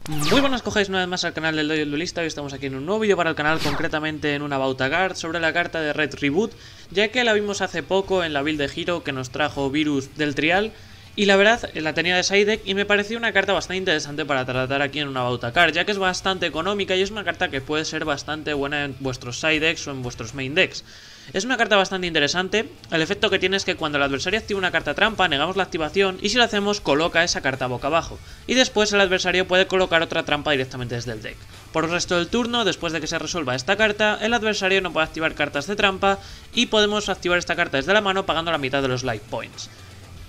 Muy buenas, cojáis una vez más al canal del Dojo del Duelista. Hoy estamos aquí en un nuevo vídeo para el canal, concretamente en una About a Card sobre la carta de Red Reboot, ya que la vimos hace poco en la build de Hero que nos trajo Virus del Trial. Y la verdad, la tenía de side deck y me pareció una carta bastante interesante para tratar aquí en una About a Card, ya que es bastante económica y es una carta que puede ser bastante buena en vuestros side decks o en vuestros main decks. Es una carta bastante interesante. El efecto que tiene es que cuando el adversario activa una carta trampa, negamos la activación y si lo hacemos, coloca esa carta boca abajo. Y después el adversario puede colocar otra trampa directamente desde el deck. Por el resto del turno, después de que se resuelva esta carta, el adversario no puede activar cartas de trampa y podemos activar esta carta desde la mano pagando la mitad de los life points.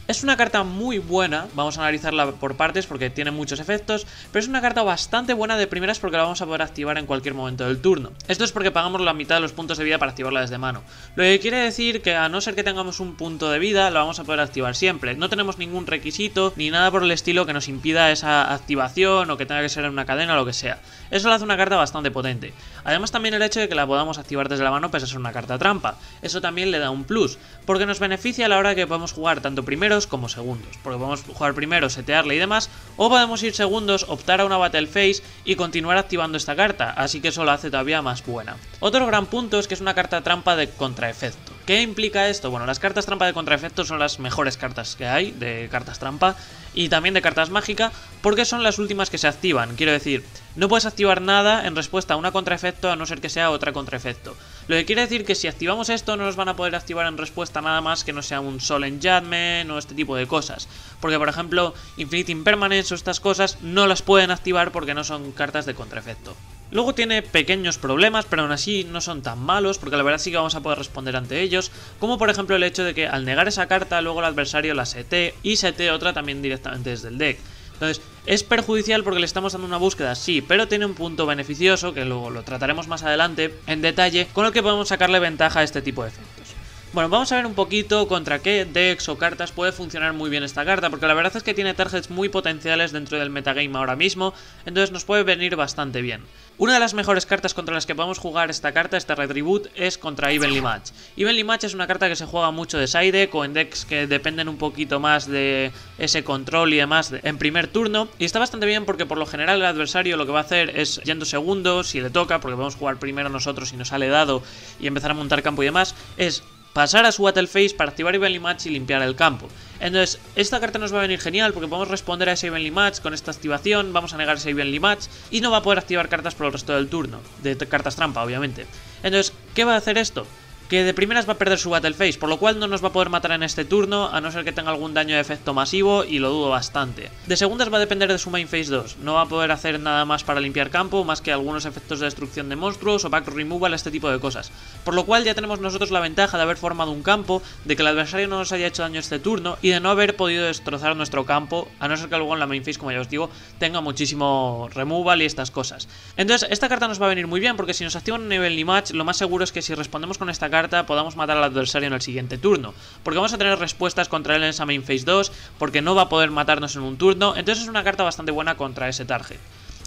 Es una carta muy buena, vamos a analizarla por partes porque tiene muchos efectos, pero es una carta bastante buena de primeras porque la vamos a poder activar en cualquier momento del turno. Esto es porque pagamos la mitad de los puntos de vida para activarla desde mano. Lo que quiere decir que a no ser que tengamos un punto de vida, la vamos a poder activar siempre. No tenemos ningún requisito ni nada por el estilo que nos impida esa activación o que tenga que ser en una cadena o lo que sea. Eso lo hace una carta bastante potente. Además también el hecho de que la podamos activar desde la mano pese a ser una carta trampa. Eso también le da un plus, porque nos beneficia a la hora de que podemos jugar tanto primeros como segundos, porque podemos jugar primero, setearle y demás, o podemos ir segundos, optar a una Battle Phase y continuar activando esta carta, así que eso lo hace todavía más buena. Otro gran punto es que es una carta trampa de contraefecto. ¿Qué implica esto? Bueno, las cartas trampa de contraefecto son las mejores cartas que hay, de cartas trampa, y también de cartas mágica, porque son las últimas que se activan. Quiero decir, no puedes activar nada en respuesta a una contraefecto a no ser que sea otra contraefecto. Lo que quiere decir que si activamos esto no nos van a poder activar en respuesta a nada más que no sea un Soul Enchantment o este tipo de cosas. Porque por ejemplo, Infinite Impermanence o estas cosas no las pueden activar porque no son cartas de contraefecto. Luego tiene pequeños problemas, pero aún así no son tan malos, porque la verdad sí que vamos a poder responder ante ellos, como por ejemplo el hecho de que al negar esa carta, luego el adversario la setee y setee otra también directamente desde el deck. Entonces, es perjudicial porque le estamos dando una búsqueda, sí, pero tiene un punto beneficioso, que luego lo trataremos más adelante en detalle, con el que podemos sacarle ventaja a este tipo de efectos. Bueno, vamos a ver un poquito contra qué decks o cartas puede funcionar muy bien esta carta, porque la verdad es que tiene targets muy potenciales dentro del metagame ahora mismo, entonces nos puede venir bastante bien. Una de las mejores cartas contra las que podemos jugar esta carta, este Red Reboot, es contra Evenly Match. Evenly Match es una carta que se juega mucho de side deck o en decks que dependen un poquito más de ese control y demás en primer turno, y está bastante bien porque por lo general el adversario lo que va a hacer es yendo segundos, si le toca, porque podemos jugar primero nosotros si nos sale dado y empezar a montar campo y demás, es pasar a su Battle Phase para activar Evenly Match y limpiar el campo. Entonces, esta carta nos va a venir genial porque podemos responder a ese Evenly Match con esta activación, vamos a negar ese Evenly Match y no va a poder activar cartas por el resto del turno, de cartas trampa, obviamente. Entonces, ¿qué va a hacer esto? Que de primeras va a perder su Battle Phase, por lo cual no nos va a poder matar en este turno, a no ser que tenga algún daño de efecto masivo, y lo dudo bastante. De segundas va a depender de su main phase 2, no va a poder hacer nada más para limpiar campo, más que algunos efectos de destrucción de monstruos o back removal, este tipo de cosas. Por lo cual ya tenemos nosotros la ventaja de haber formado un campo, de que el adversario no nos haya hecho daño este turno, y de no haber podido destrozar nuestro campo, a no ser que luego en la main phase, como ya os digo, tenga muchísimo removal y estas cosas. Entonces, esta carta nos va a venir muy bien, porque si nos activan un Evenly Match, lo más seguro es que si respondemos con esta carta podamos matar al adversario en el siguiente turno, porque vamos a tener respuestas contra él en esa main phase 2, porque no va a poder matarnos en un turno, entonces es una carta bastante buena contra ese target.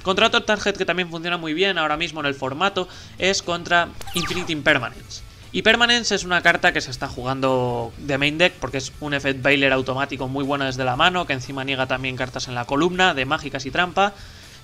Contra otro target que también funciona muy bien ahora mismo en el formato es contra Infinite Impermanence. Impermanence es una carta que se está jugando de main deck porque es un Effect Veiler automático muy bueno desde la mano, que encima niega también cartas en la columna de mágicas y trampa.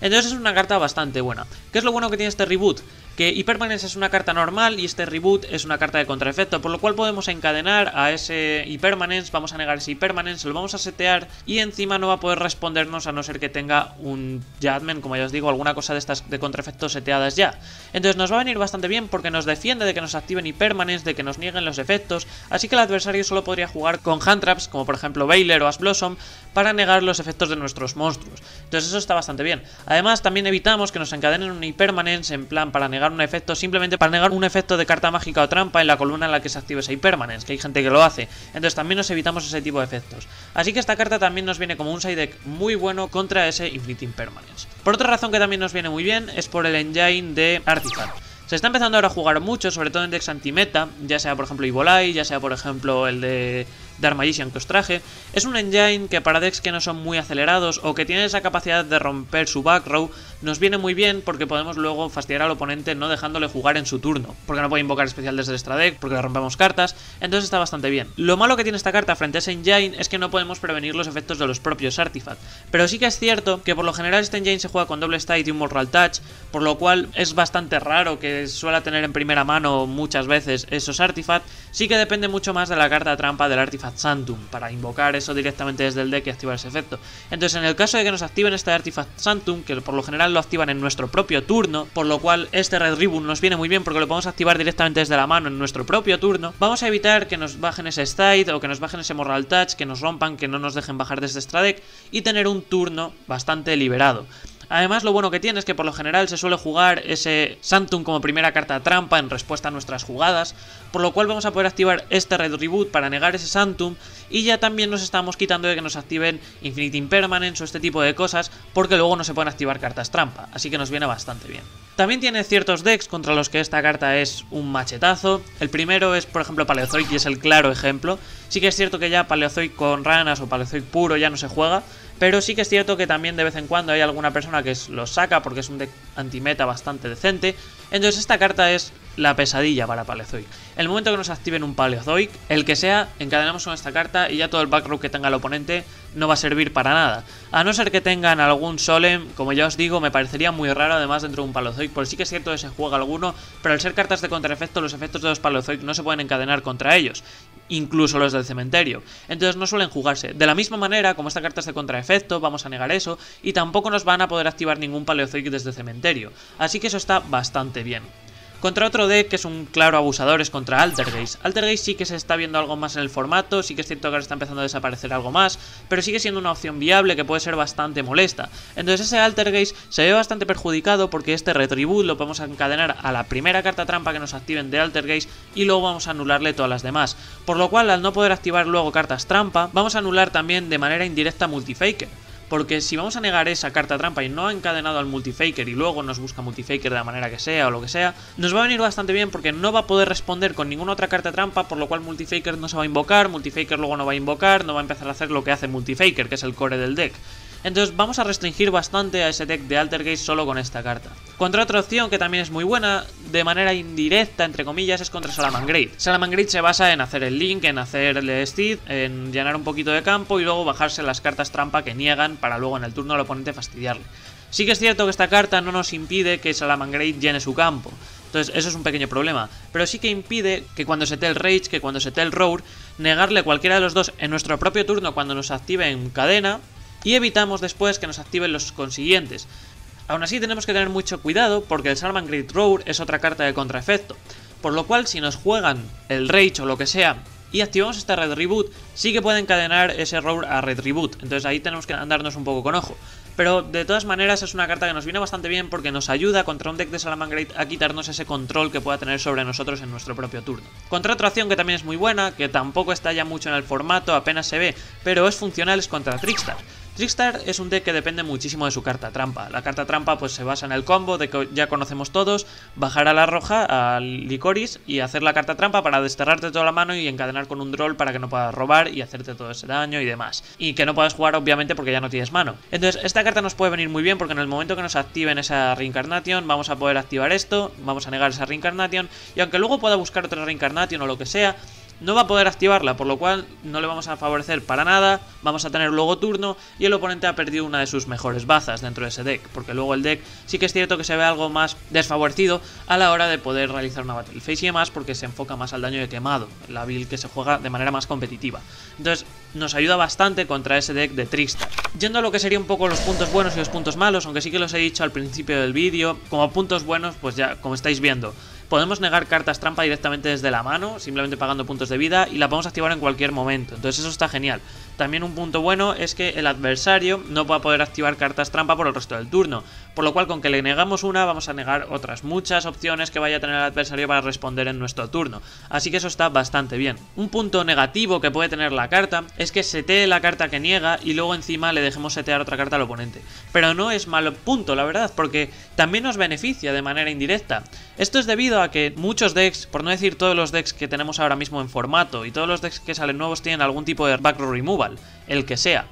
Entonces es una carta bastante buena. ¿Qué es lo bueno que tiene este reboot? Que Impermanence es una carta normal y este reboot es una carta de contraefecto, por lo cual podemos encadenar a ese Impermanence, vamos a negar ese Impermanence, lo vamos a setear y encima no va a poder respondernos a no ser que tenga un Judgment, como ya os digo, alguna cosa de estas de contraefectos seteadas ya. Entonces nos va a venir bastante bien porque nos defiende de que nos activen Impermanence, de que nos nieguen los efectos, así que el adversario solo podría jugar con hand traps, como por ejemplo Veiler o Ash Blossom, para negar los efectos de nuestros monstruos. Entonces eso está bastante bien. Además también evitamos que nos encadenen un Impermanence en plan para negar un efecto, simplemente para negar un efecto de carta mágica o trampa en la columna en la que se active ese Impermanence, que hay gente que lo hace, entonces también nos evitamos ese tipo de efectos. Así que esta carta también nos viene como un side deck muy bueno contra ese Infinite Impermanence. Por otra razón que también nos viene muy bien es por el engine de Artifact. Se está empezando ahora a jugar mucho, sobre todo en decks anti-meta, ya sea por ejemplo Evolai, ya sea por ejemplo el de Dark Magician que os traje. Es un engine que para decks que no son muy acelerados o que tienen esa capacidad de romper su back row nos viene muy bien porque podemos luego fastidiar al oponente no dejándole jugar en su turno, porque no puede invocar especial desde el extra deck, porque le rompemos cartas, entonces está bastante bien. Lo malo que tiene esta carta frente a ese engine es que no podemos prevenir los efectos de los propios artifacts, pero sí que es cierto que por lo general este engine se juega con doble Stite y un Mortal Touch, por lo cual es bastante raro que suela tener en primera mano muchas veces esos artifacts. Sí que depende mucho más de la carta trampa del Artifact Sanctum para invocar eso directamente desde el deck y activar ese efecto. Entonces en el caso de que nos activen este Artifact Sanctum, que por lo general lo activan en nuestro propio turno, por lo cual este Red Ribbon nos viene muy bien porque lo podemos activar directamente desde la mano en nuestro propio turno, vamos a evitar que nos bajen ese Stite o que nos bajen ese Mortal Touch, que nos rompan, que no nos dejen bajar desde extra deck y tener un turno bastante liberado. Además, lo bueno que tiene es que por lo general se suele jugar ese Sanctum como primera carta trampa en respuesta a nuestras jugadas, por lo cual vamos a poder activar este Red Reboot para negar ese Sanctum y ya también nos estamos quitando de que nos activen Infinite Impermanence o este tipo de cosas, porque luego no se pueden activar cartas trampa, así que nos viene bastante bien. También tiene ciertos decks contra los que esta carta es un machetazo. El primero es, por ejemplo, Paleozoic y es el claro ejemplo. Sí que es cierto que ya Paleozoic con ranas o Paleozoic puro ya no se juega, pero sí que es cierto que también de vez en cuando hay alguna persona que lo saca porque es un deck antimeta bastante decente. Entonces esta carta es la pesadilla para Paleozoic. El momento que nos activen un Paleozoic, el que sea, encadenamos con esta carta y ya todo el backrow que tenga el oponente no va a servir para nada. A no ser que tengan algún Solemn, como ya os digo, me parecería muy raro además dentro de un Paleozoic, porque sí que es cierto que se juega alguno, pero al ser cartas de contraefecto, los efectos de los Paleozoic no se pueden encadenar contra ellos, incluso los del cementerio. Entonces no suelen jugarse. De la misma manera, como esta carta es de contraefecto, vamos a negar eso, y tampoco nos van a poder activar ningún Paleozoic desde el cementerio. Así que eso está bastante bien. Contra otro deck que es un claro abusador es contra Altergeist. Altergeist sí que se está viendo algo más en el formato, sí que es cierto que ahora está empezando a desaparecer algo más, pero sigue siendo una opción viable que puede ser bastante molesta. Entonces ese Altergeist se ve bastante perjudicado porque este Retribute lo podemos encadenar a la primera carta trampa que nos activen de Altergeist y luego vamos a anularle todas las demás. Por lo cual, al no poder activar luego cartas trampa, vamos a anular también de manera indirecta Multifaker. Porque si vamos a negar esa carta trampa y no ha encadenado al Multifaker y luego nos busca Multifaker de la manera que sea o lo que sea, nos va a venir bastante bien porque no va a poder responder con ninguna otra carta trampa, por lo cual Multifaker no se va a invocar, Multifaker luego no va a invocar, no va a empezar a hacer lo que hace Multifaker, que es el core del deck. Entonces vamos a restringir bastante a ese deck de Altergeist solo con esta carta. Contra otra opción que también es muy buena, de manera indirecta, entre comillas, es contra Salamangreat. Salamangreat se basa en hacer el Link, en hacer el Steed, en llenar un poquito de campo y luego bajarse las cartas trampa que niegan para luego en el turno del oponente fastidiarle. Sí que es cierto que esta carta no nos impide que Salamangreat llene su campo. Entonces eso es un pequeño problema, pero sí que impide que cuando se te el Rage, que cuando se te el Roar, negarle cualquiera de los dos en nuestro propio turno cuando nos active en cadena, y evitamos después que nos activen los consiguientes. Aún así tenemos que tener mucho cuidado porque el Salamangreat Roar es otra carta de contraefecto, por lo cual si nos juegan el Rage o lo que sea y activamos este Red Reboot, sí que puede encadenar ese Roar a Red Reboot, entonces ahí tenemos que andarnos un poco con ojo. Pero de todas maneras es una carta que nos viene bastante bien porque nos ayuda contra un deck de Salamangreat a quitarnos ese control que pueda tener sobre nosotros en nuestro propio turno. Contra otra opción que también es muy buena, que tampoco está ya mucho en el formato, apenas se ve, pero es funcional, es contra Trickstar. Trickstar es un deck que depende muchísimo de su carta trampa. La carta trampa pues se basa en el combo de que ya conocemos todos, bajar a la roja, al Licoris y hacer la carta trampa para desterrarte toda la mano y encadenar con un droll para que no puedas robar y hacerte todo ese daño y demás. Y que no puedas jugar obviamente porque ya no tienes mano. Entonces esta carta nos puede venir muy bien porque en el momento que nos activen esa Reincarnation vamos a poder activar esto, vamos a negar esa Reincarnation y aunque luego pueda buscar otra Reincarnation o lo que sea, no va a poder activarla, por lo cual no le vamos a favorecer para nada, vamos a tener luego turno y el oponente ha perdido una de sus mejores bazas dentro de ese deck, porque luego el deck sí que es cierto que se ve algo más desfavorecido a la hora de poder realizar una Battle Phase y demás, porque se enfoca más al daño de quemado, la build que se juega de manera más competitiva. Entonces nos ayuda bastante contra ese deck de Trickstar. Yendo a lo que sería un poco los puntos buenos y los puntos malos, aunque sí que los he dicho al principio del vídeo, como puntos buenos pues ya como estáis viendo, podemos negar cartas trampa directamente desde la mano, simplemente pagando puntos de vida, y la podemos activar en cualquier momento, entonces eso está genial. También un punto bueno es que el adversario no va a poder activar cartas trampa por el resto del turno, por lo cual con que le negamos una vamos a negar otras muchas opciones que vaya a tener el adversario para responder en nuestro turno, así que eso está bastante bien. Un punto negativo que puede tener la carta es que setee la carta que niega y luego encima le dejemos setear otra carta al oponente, pero no es malo punto, la verdad, porque también nos beneficia de manera indirecta. Esto es debido a que muchos decks, por no decir todos los decks que tenemos ahora mismo en formato y todos los decks que salen nuevos, tienen algún tipo de back row removal, el que sea.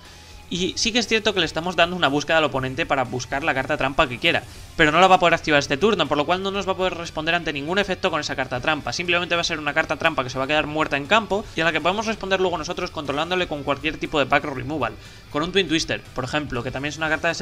Y sí que es cierto que le estamos dando una búsqueda al oponente para buscar la carta trampa que quiera, pero no la va a poder activar este turno, por lo cual no nos va a poder responder ante ningún efecto con esa carta trampa. Simplemente va a ser una carta trampa que se va a quedar muerta en campo y a la que podemos responder luego nosotros controlándole con cualquier tipo de back row removal. Con un Twin Twister, por ejemplo, que también es una carta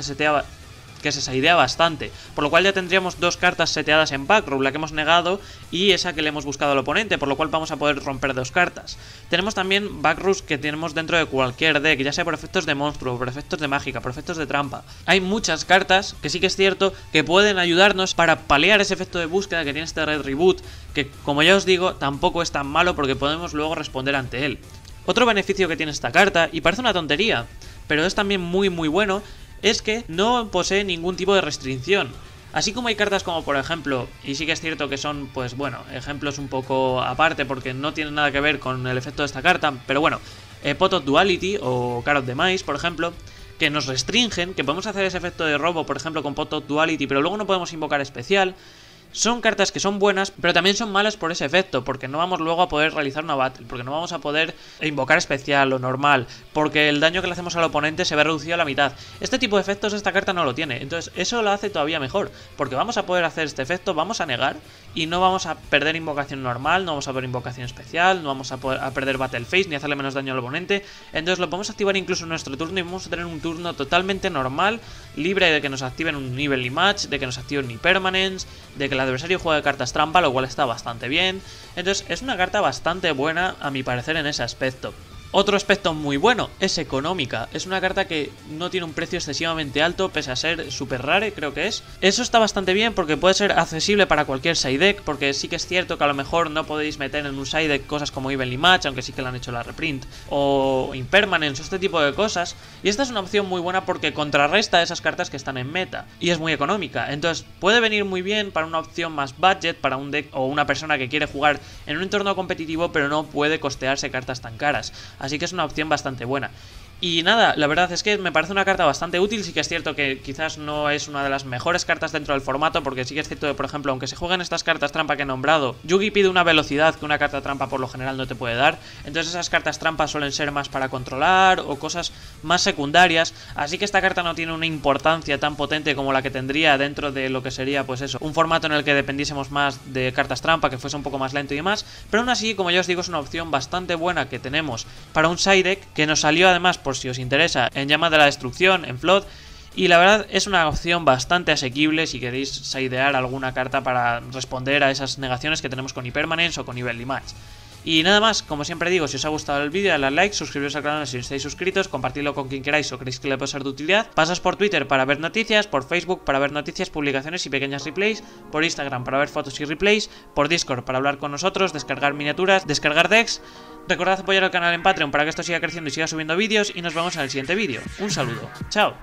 que se sidea bastante, por lo cual ya tendríamos dos cartas seteadas en backrow, la que hemos negado y esa que le hemos buscado al oponente, por lo cual vamos a poder romper dos cartas. Tenemos también backrows que tenemos dentro de cualquier deck, ya sea por efectos de monstruo, por efectos de mágica, por efectos de trampa. Hay muchas cartas que sí que es cierto que pueden ayudarnos para paliar ese efecto de búsqueda que tiene este Red Reboot, que como ya os digo, tampoco es tan malo porque podemos luego responder ante él. Otro beneficio que tiene esta carta, y parece una tontería, pero es también muy bueno, es que no posee ningún tipo de restricción. Así como hay cartas como por ejemplo, y sí que es cierto que son pues bueno, ejemplos un poco aparte porque no tienen nada que ver con el efecto de esta carta, pero bueno, Pot of Duality o Card of the Mice por ejemplo, que nos restringen, que podemos hacer ese efecto de robo por ejemplo con Pot of Duality, pero luego no podemos invocar especial. Son cartas que son buenas, pero también son malas por ese efecto, porque no vamos luego a poder realizar una battle, porque no vamos a poder invocar especial o normal, porque el daño que le hacemos al oponente se ve reducido a la mitad. Este tipo de efectos esta carta no lo tiene, entonces eso lo hace todavía mejor, porque vamos a poder hacer este efecto, vamos a negar, y no vamos a perder invocación normal, no vamos a perder invocación especial, no vamos a perder battle phase, ni hacerle menos daño al oponente, entonces lo podemos activar incluso en nuestro turno y vamos a tener un turno totalmente normal, libre de que nos activen un Evenly Match, de que nos activen un Impermanence, de que el adversario juega cartas trampa, lo cual está bastante bien. Entonces es una carta bastante buena a mi parecer en ese aspecto. Otro aspecto muy bueno, es económica. Es una carta que no tiene un precio excesivamente alto, pese a ser super rare, creo que es. Eso está bastante bien porque puede ser accesible para cualquier side deck, porque sí que es cierto que a lo mejor no podéis meter en un side deck cosas como Evenly Match, aunque sí que le han hecho la reprint, o Impermanence, o este tipo de cosas. Y esta es una opción muy buena porque contrarresta esas cartas que están en meta, y es muy económica. Entonces puede venir muy bien para una opción más budget, para un deck o una persona que quiere jugar en un entorno competitivo, pero no puede costearse cartas tan caras. Así que es una opción bastante buena. Y nada, la verdad es que me parece una carta bastante útil. Sí que es cierto que quizás no es una de las mejores cartas dentro del formato, porque sí que es cierto que, por ejemplo, aunque se jueguen estas cartas trampa que he nombrado, Yugi pide una velocidad que una carta trampa por lo general no te puede dar. Entonces esas cartas trampas suelen ser más para controlar o cosas más secundarias. Así que esta carta no tiene una importancia tan potente como la que tendría dentro de lo que sería, pues eso, un formato en el que dependiésemos más de cartas trampa, que fuese un poco más lento y demás. Pero aún así, como ya os digo, es una opción bastante buena que tenemos para un side deck, que nos salió además, por si os interesa, en Llama de la Destrucción, en Flood, y la verdad es una opción bastante asequible si queréis sidear alguna carta para responder a esas negaciones que tenemos con Impermanence o con Evenly Match. Y nada más, como siempre digo, si os ha gustado el vídeo, dale a like, suscribiros al canal si no estáis suscritos, compartidlo con quien queráis o creéis que le puede ser de utilidad. Pasas por Twitter para ver noticias, por Facebook para ver noticias, publicaciones y pequeñas replays, por Instagram para ver fotos y replays, por Discord para hablar con nosotros, descargar miniaturas, descargar decks. Recordad apoyar al canal en Patreon para que esto siga creciendo y siga subiendo vídeos, y nos vemos en el siguiente vídeo. Un saludo, chao.